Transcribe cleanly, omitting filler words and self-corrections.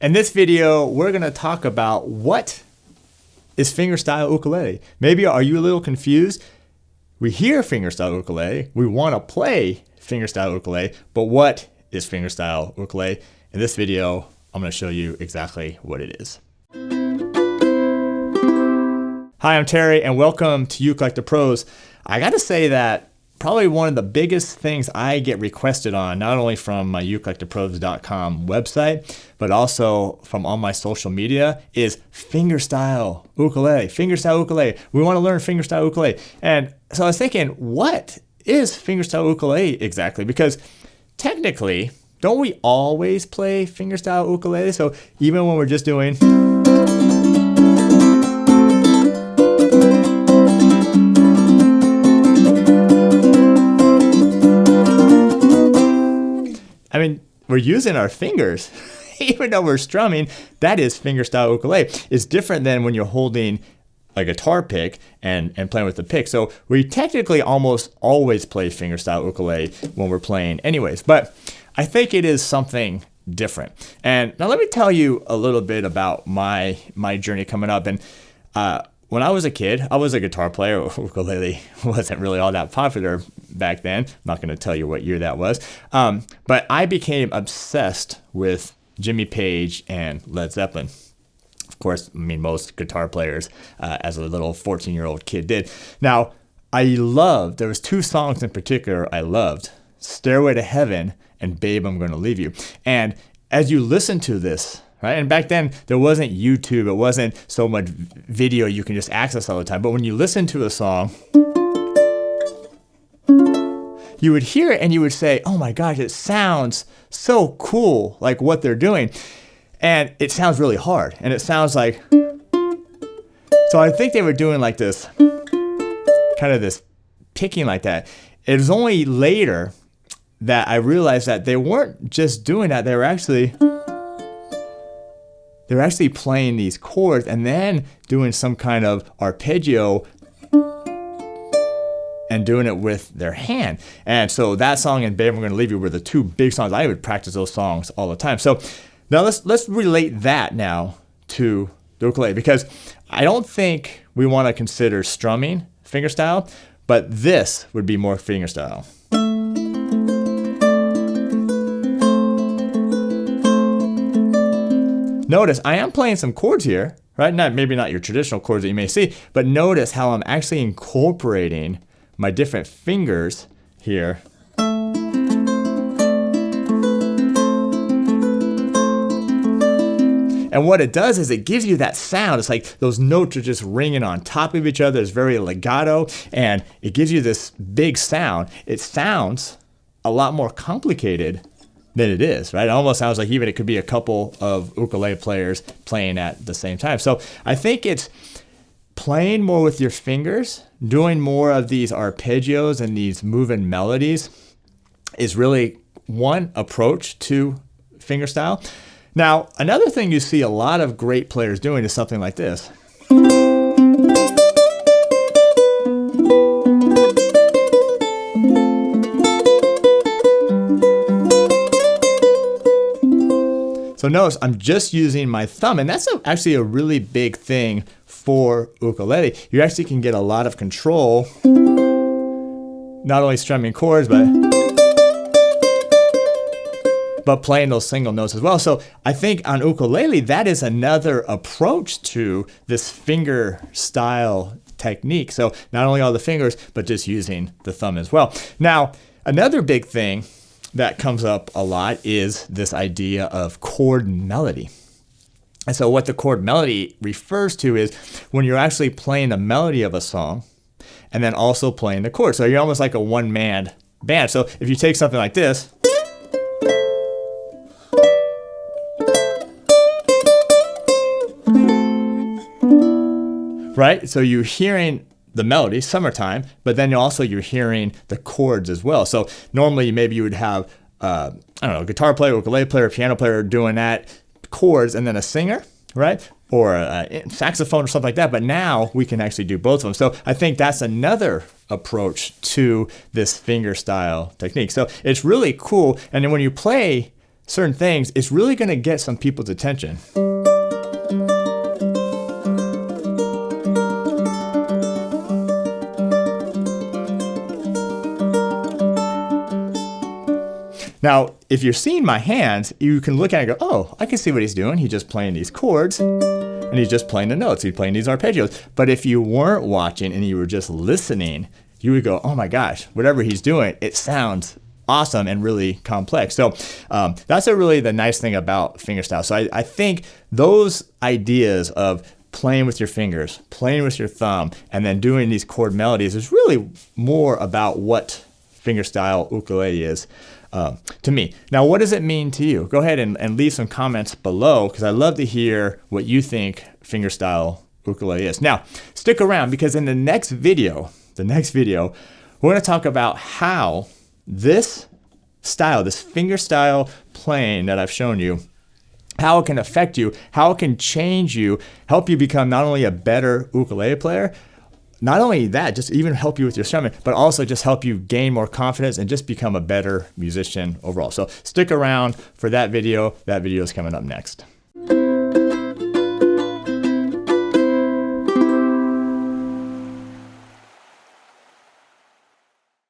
In this video, we're going to talk about what is fingerstyle ukulele. Maybe are you a little confused? We hear fingerstyle ukulele, we want to play fingerstyle ukulele, but what is fingerstyle ukulele? In this video, I'm going to show you exactly what it is. Hi, I'm Terry, and welcome to Uke Like the Pros. I got to say that probably one of the biggest things I get requested on, not only from my ukelikeThePros.com website, but also from all my social media, is fingerstyle ukulele. Fingerstyle ukulele. We want to learn fingerstyle ukulele. And so I was thinking, what is fingerstyle ukulele exactly? Because technically, don't we always play fingerstyle ukulele? So even when we're just doing... I mean, we're using our fingers, even though we're strumming. That is fingerstyle ukulele. It's different than when you're holding a guitar pick and playing with the pick. So we technically almost always play fingerstyle ukulele when we're playing anyways. But I think it is something different. And now let me tell you a little bit about my journey coming up. And when I was a kid, I was a guitar player. Ukulele wasn't really all that popular back then. I'm not going to tell you what year that was. But I became obsessed with Jimmy Page and Led Zeppelin. Of course, I mean, most guitar players as a little 14-year-old kid did. Now, there was two songs in particular I loved, Stairway to Heaven and Babe, I'm Gonna Leave You. And as you listen to this, right? And back then, there wasn't YouTube. It wasn't so much video you can just access all the time. But when you listen to a song, you would hear it and you would say, oh my gosh, it sounds so cool, like what they're doing. And it sounds really hard. And it sounds like... So I think they were doing like this, kind of this picking like that. It was only later that I realized that they weren't just doing that. They were actually playing these chords and then doing some kind of arpeggio and doing it with their hand. And so that song and Babe, I'm Gonna Leave You were the two big songs. I would practice those songs all the time. So now let's relate that now to the ukulele, because I don't think we want to consider strumming fingerstyle, but this would be more fingerstyle. Notice I am playing some chords here, right? Maybe not your traditional chords that you may see, but notice how I'm actually incorporating my different fingers here. And what it does is it gives you that sound. It's like those notes are just ringing on top of each other. It's very legato, and it gives you this big sound. It sounds a lot more complicated than it is, right? It almost sounds like even it could be a couple of ukulele players playing at the same time. So I think it's playing more with your fingers, doing more of these arpeggios and these moving melodies is really one approach to fingerstyle. Now, another thing you see a lot of great players doing is something like this. So notice I'm just using my thumb, and that's actually a really big thing for ukulele. You actually can get a lot of control, not only strumming chords, but playing those single notes as well. So I think on ukulele, that is another approach to this finger style technique. So not only all the fingers, but just using the thumb as well. Now, another big thing that comes up a lot is this idea of chord melody. And so what the chord melody refers to is when you're actually playing the melody of a song and then also playing the chord. So you're almost like a one-man band. So if you take something like this, right? So you're hearing the melody, summertime, but then also you're hearing the chords as well. So normally maybe you would have, I don't know, a guitar player, ukulele player, piano player doing that, chords, and then a singer, right? Or a saxophone or something like that. But now we can actually do both of them. So I think that's another approach to this fingerstyle technique. So it's really cool. And then when you play certain things, it's really going to get some people's attention. Now, if you're seeing my hands, you can look at it and go, oh, I can see what he's doing. He's just playing these chords and he's just playing the notes. He's playing these arpeggios. But if you weren't watching and you were just listening, you would go, oh my gosh, whatever he's doing, it sounds awesome and really complex. So that's really the nice thing about fingerstyle. So I think those ideas of playing with your fingers, playing with your thumb, and then doing these chord melodies is really more about what fingerstyle ukulele is to me. Now, what does it mean to you? Go ahead and leave some comments below, because I love to hear what you think fingerstyle ukulele is. Now, stick around, because in the next video, we're going to talk about how this style, this fingerstyle playing that I've shown you, how it can affect you, how it can change you, help you become not only a better ukulele player, not only that, just even help you with your strumming, but also just help you gain more confidence and just become a better musician overall. So stick around for that video. That video is coming up next.